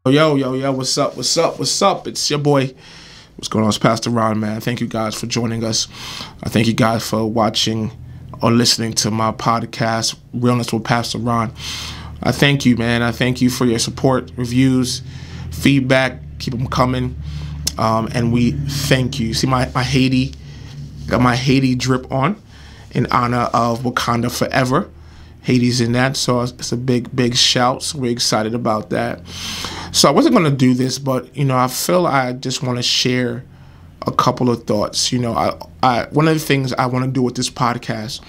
Yo, what's up? It's your boy. What's going on? It's Pastor Ron, man. Thank you guys for joining us. I thank you guys for watching or listening to my podcast, Realness with Pastor Ron. I thank you, man. I thank you for your support, reviews, feedback. Keep them coming. And we thank you. See my Haiti, got my Haiti drip on in honor of Wakanda Forever. Haiti's in that, so it's a big shout. So we're excited about that. So I wasn't going to do this, but I feel I just want to share a couple of thoughts. One of the things I want to do with this podcast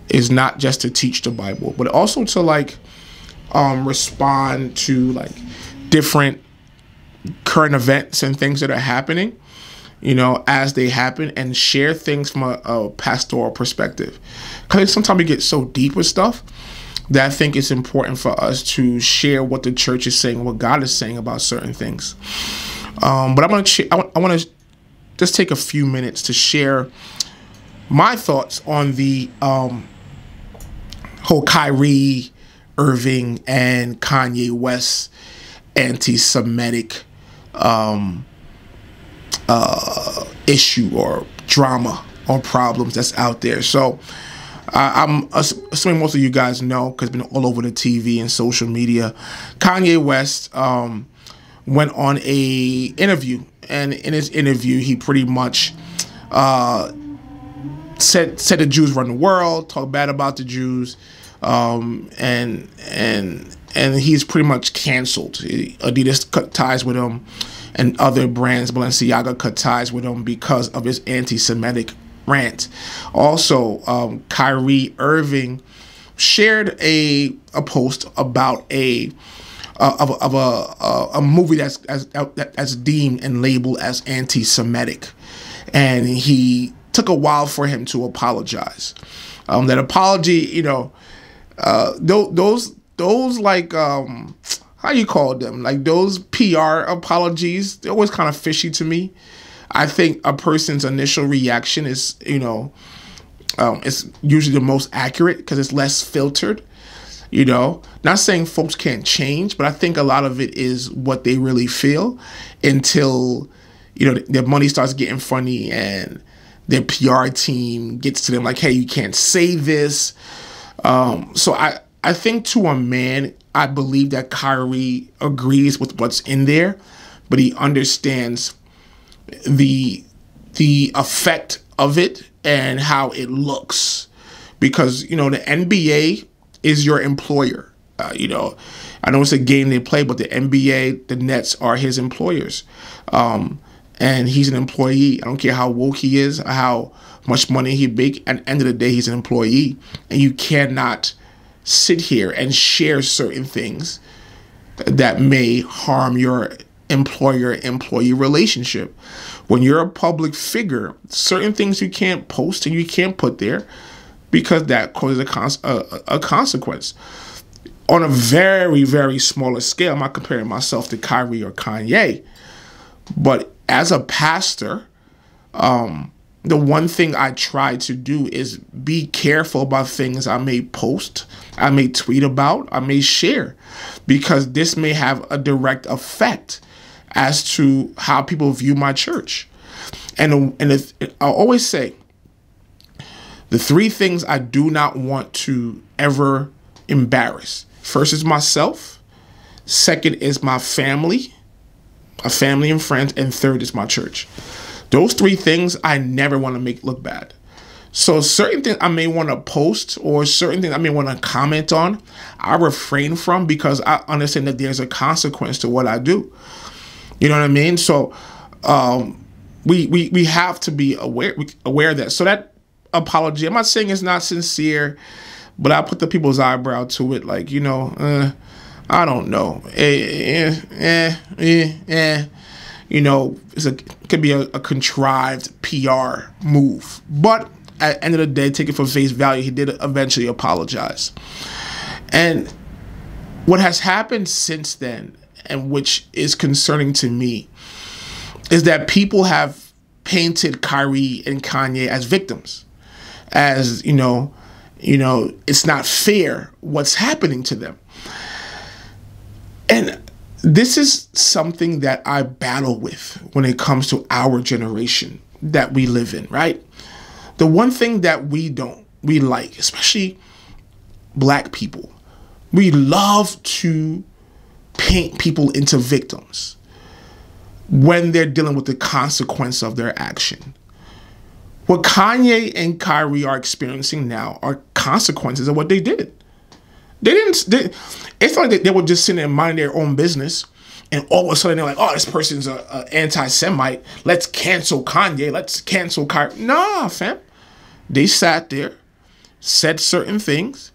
is not just to teach the Bible, but also to respond to different current events and things that are happening, as they happen, and share things from a pastoral perspective. Because sometimes we get so deep with stuff that I think it's important for us to share what the church is saying, what God is saying about certain things. But I want to just take a few minutes to share my thoughts on the whole Kyrie Irving and Kanye West anti-Semitic issue or drama or problems that's out there. So I'm assuming most of you guys know, because it's been all over the TV and social media. Kanye West went on a interview, and in his interview he pretty much said the Jews run the world, talked bad about the Jews, and he's pretty much canceled. Adidas cut ties with him, and other brands, Balenciaga, cut ties with him because of his anti-Semitic rant. Also, Kyrie Irving shared a post about a movie that's deemed and labeled as anti-Semitic, and he took a while for him to apologize. That apology, those how you call them? Those PR apologies, they're always kind of fishy to me. I think a person's initial reaction is, it's usually the most accurate because it's less filtered. Not saying folks can't change, but I think a lot of it is what they really feel until, their money starts getting funny and their PR team gets to them like, hey, you can't say this. So I think to a man, I believe that Kyrie agrees with what's in there, but he understands the effect of it and how it looks, because the NBA is your employer. I know it's a game they play, but the NBA, the Nets are his employers, and he's an employee. I don't care how woke he is, or how much money he make. At the end of the day, he's an employee, and you cannot sit here and share certain things that may harm your employer-employee relationship. When you're a public figure, certain things you can't post and you can't put there because that causes a consequence. On a very, very smaller scale, I'm not comparing myself to Kyrie or Kanye, but as a pastor, the one thing I try to do is be careful about things I may post, I may tweet about, I may share, because this may have a direct effect as to how people view my church. And I always say, the three things I do not want to ever embarrass. First is myself. Second is my family and friends. And third is my church. Those three things I never want to make look bad. So certain things I may want to post or certain things I may want to comment on, I refrain from, because I understand that there's a consequence to what I do. You know what I mean? So we have to be aware of that. So that apology, I'm not saying it's not sincere, but I put the people's eyebrow to it, I don't know. It could be a contrived PR move. But at the end of the day, take it for face value, he did eventually apologize. And what has happened since then, and which is concerning to me, is that people have painted Kyrie and Kanye as victims. As, it's not fair what's happening to them. And This is something that I battle with when it comes to our generation that we live in, right? The one thing that we like, especially black people, we love to paint people into victims when they're dealing with the consequence of their action. What Kanye and Kyrie are experiencing now are consequences of what they did. It's not like they were just sitting there minding their own business and all of a sudden they're like, oh, this person's an anti-Semite. Let's cancel Kanye. Let's cancel Kyrie. Nah, fam. They sat there, said certain things,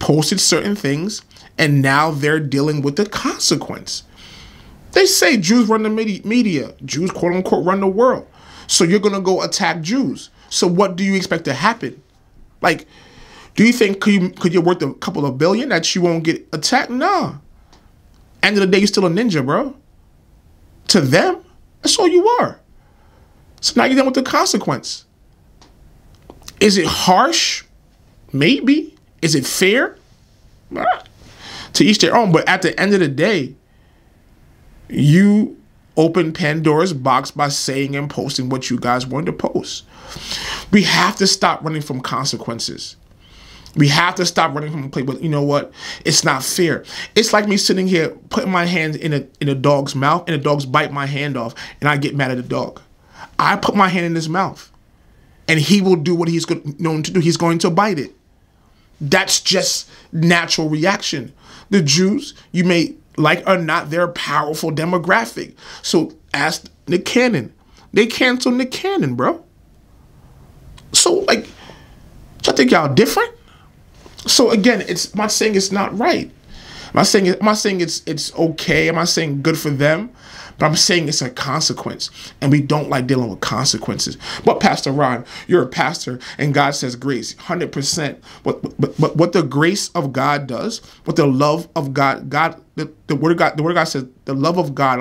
posted certain things, and now they're dealing with the consequence. They say Jews run the media. Jews, quote unquote, run the world. So you're going to go attack Jews. So what do you expect to happen? Like, do you think could you're worth a couple of billion that you won't get attacked? Nah. End of the day, you're still a ninja, bro. To them, that's all you are. So now you're dealing with the consequence. Is it harsh? Maybe. Is it fair? To each their own. But at the end of the day, you open Pandora's box by saying and posting what you guys wanted to post. We have to stop running from consequences. We have to stop running from the play. But you know what? It's not fair. It's like me sitting here putting my hand in a dog's mouth and the dogs bite my hand off and I get mad at the dog. I put my hand in his mouth and he will do what he's known to do. He's going to bite it. That's just natural reaction. The Jews, you may like or not, they're a powerful demographic. So ask Nick Cannon. They canceled Nick Cannon, bro. So like, I think y'all different. So again, I'm not saying it's not right. I'm not saying it's okay. I'm not saying good for them. But I'm saying it's a consequence. And we don't like dealing with consequences. But Pastor Ron, you're a pastor and God says grace. 100%. But what the grace of God does, what the love of God, the word of God says, the love of God,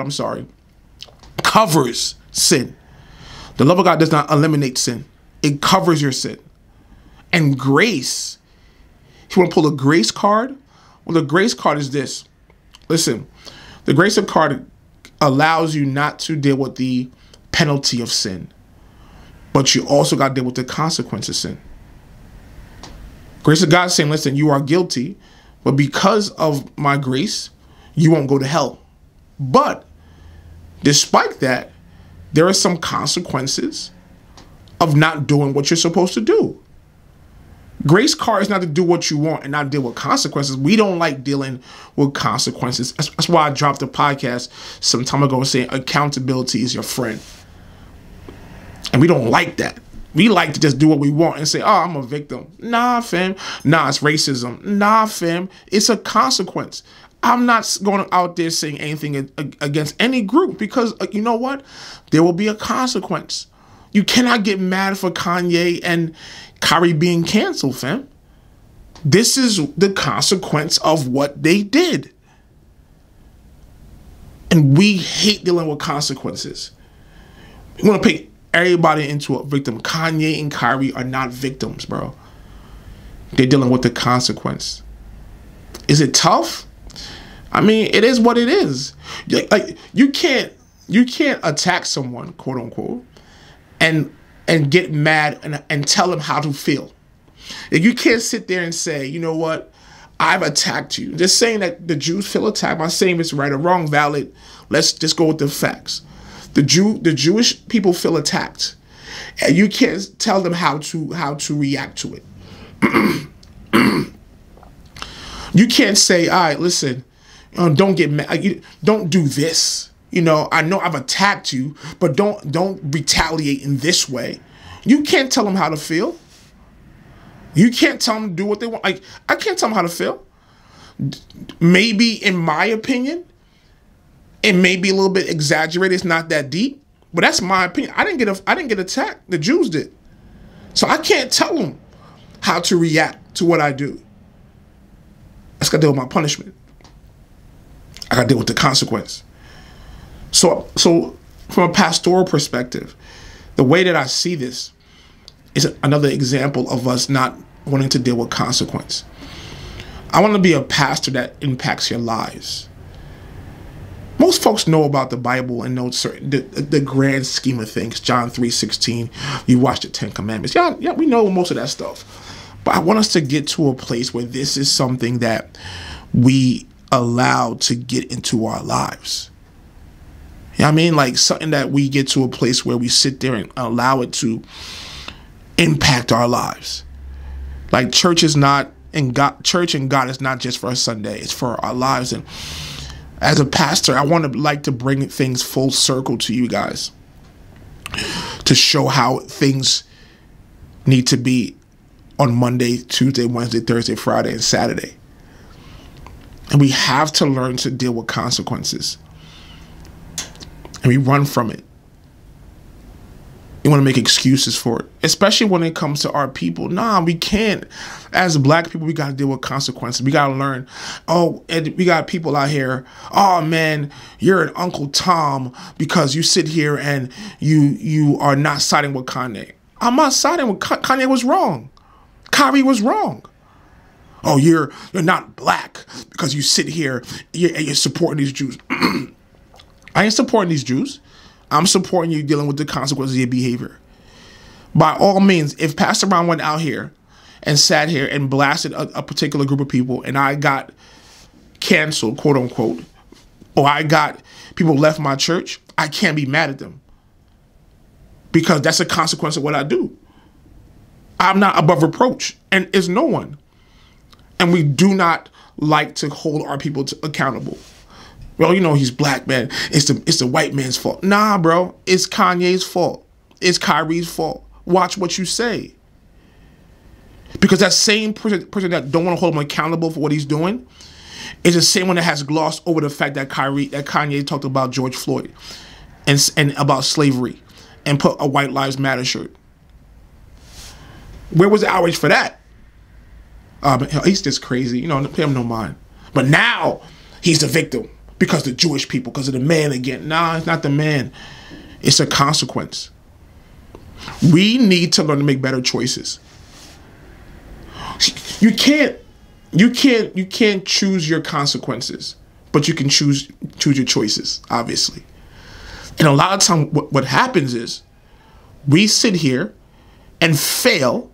covers sin. The love of God does not eliminate sin. It covers your sin. And grace, if you want to pull a grace card, well, the grace card is this. Listen, the grace of card allows you not to deal with the penalty of sin, but you also got to deal with the consequence of sin. Grace of God is saying, listen, you are guilty, but because of my grace, you won't go to hell. But despite that, there are some consequences of not doing what you're supposed to do. Grace card is not to do what you want and not deal with consequences. We don't like dealing with consequences. That's why I dropped the podcast some time ago saying accountability is your friend. And we don't like that. We like to just do what we want and say, oh, I'm a victim. Nah, fam. Nah, it's racism. Nah, fam. It's a consequence. I'm not going out there saying anything against any group because you know what? There will be a consequence. You cannot get mad for Kanye and Kyrie being canceled, fam. This is the consequence of what they did. And we hate dealing with consequences. We want to pick everybody into a victim. Kanye and Kyrie are not victims, bro. They're dealing with the consequence. Is it tough? I mean, it is what it is. Like you can't attack someone, quote unquote, and get mad and tell them how to feel. Like, you can't sit there and say, you know what, I've attacked you. Just saying that the Jews feel attacked. I'm not saying it's right or wrong, valid. Let's just go with the facts. The Jewish people feel attacked, and you can't tell them how to react to it. You can't say, all right, listen, don't get mad. Don't do this. You know, I know I've attacked you, but don't retaliate in this way. You can't tell them how to feel. You can't tell them to do what they want. Like, I can't tell them how to feel. Maybe, in my opinion, it may be a little bit exaggerated. It's not that deep, but that's my opinion. I didn't get attacked. The Jews did. So I can't tell them how to react to what I do. I just got to deal with my punishment. I got to deal with the consequence. So from a pastoral perspective, the way that I see this is another example of us not wanting to deal with consequence. I want to be a pastor that impacts your lives. Most folks know about the Bible and know the grand scheme of things. John 3:16. You watch the 10 Commandments. Yeah, we know most of that stuff. But I want us to get to a place where this is something that we allow to get into our lives. You know what I mean? Like something that we get to a place where we sit there and allow it to impact our lives. Like church and God is not just for a Sunday. It's for our lives. And as a pastor, I want to like to bring things full circle to you guys to show how things need to be on Monday, Tuesday, Wednesday, Thursday, Friday, and Saturday. And we have to learn to deal with consequences. And we run from it. We want to make excuses for it, especially when it comes to our people. Nah, we can't. As black people, we got to deal with consequences. We got to learn. Oh, and we got people out here. Oh, man, you're an Uncle Tom because you sit here and you are not siding with Kanye. I'm not siding with Kanye. Was wrong. Kyrie was wrong. Oh, you're not black because you sit here and you're supporting these Jews. I ain't supporting these Jews. I'm supporting you dealing with the consequences of your behavior. By all means, if Pastor Ron went out here and sat here and blasted a particular group of people and I got canceled, quote unquote, or I got people left my church, I can't be mad at them because that's a consequence of what I do. I'm not above reproach, and is no one. And we do not like to hold our people accountable. Well, you know, he's black, man. It's the white man's fault. Nah, bro. It's Kanye's fault. It's Kyrie's fault. Watch what you say. Because that same person that don't want to hold him accountable for what he's doing is the same one that has glossed over the fact that Kanye talked about George Floyd and about slavery and put a White Lives Matter shirt. Where was the outrage for that? He's just crazy. You know, pay him no mind. But now he's the victim. Because the Jewish people, because of the man again. Nah, it's not the man. It's a consequence. We need to learn to make better choices. You can't choose your consequences, but you can choose your choices, obviously. And a lot of time what happens is we sit here and fail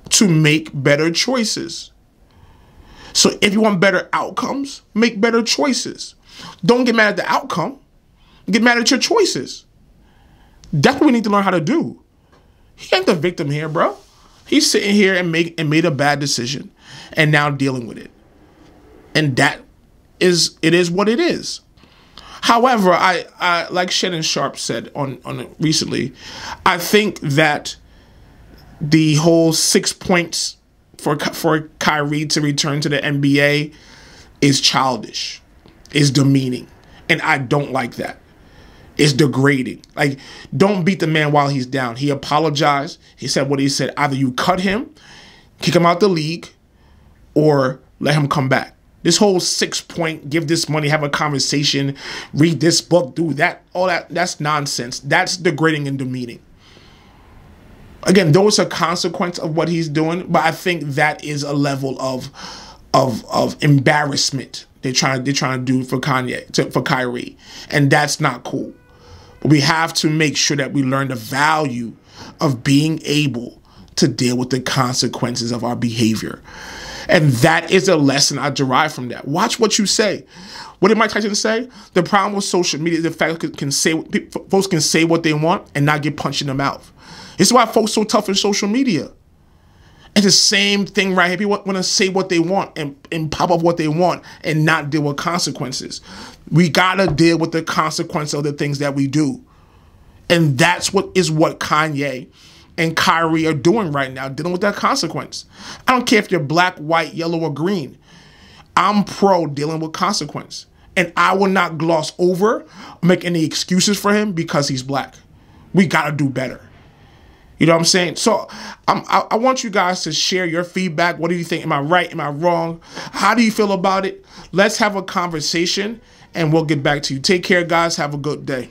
to make better choices. So if you want better outcomes, make better choices. Don't get mad at the outcome. Get mad at your choices. That's what we need to learn how to do. He ain't the victim here, bro. He's sitting here and made a bad decision and now dealing with it. And it is what it is. However, I like Shannon Sharp said on recently, I think that the whole 6 points for Kyrie to return to the NBA is childish. Is demeaning, and I don't like that. It's degrading. Like, don't beat the man while he's down. He apologized. He said what he said. Either you cut him, kick him out the league, or let him come back. This whole 6 point, give this money, have a conversation, read this book, do that, all that's nonsense. That's degrading and demeaning. Again, though it's a consequence of what he's doing, but I think that is a level of embarrassment they're trying to do for for Kyrie, and that's not cool. But we have to make sure that we learn the value of being able to deal with the consequences of our behavior, and that is a lesson I derive from that. Watch what you say. What did Mike Tyson say? The problem with social media is the fact that folks can say what they want and not get punched in the mouth. This is why folks are so tough in social media. It's the same thing right here. People want to say what they want and pop up what they want and not deal with consequences. We got to deal with the consequence of the things that we do. And that's what Kanye and Kyrie are doing right now, dealing with that consequence. I don't care if you're black, white, yellow, or green. I'm pro dealing with consequence. And I will not gloss over or make any excuses for him because he's black. We got to do better. You know what I'm saying? So I want you guys to share your feedback. What do you think? Am I right? Am I wrong? How do you feel about it? Let's have a conversation and we'll get back to you. Take care, guys. Have a good day.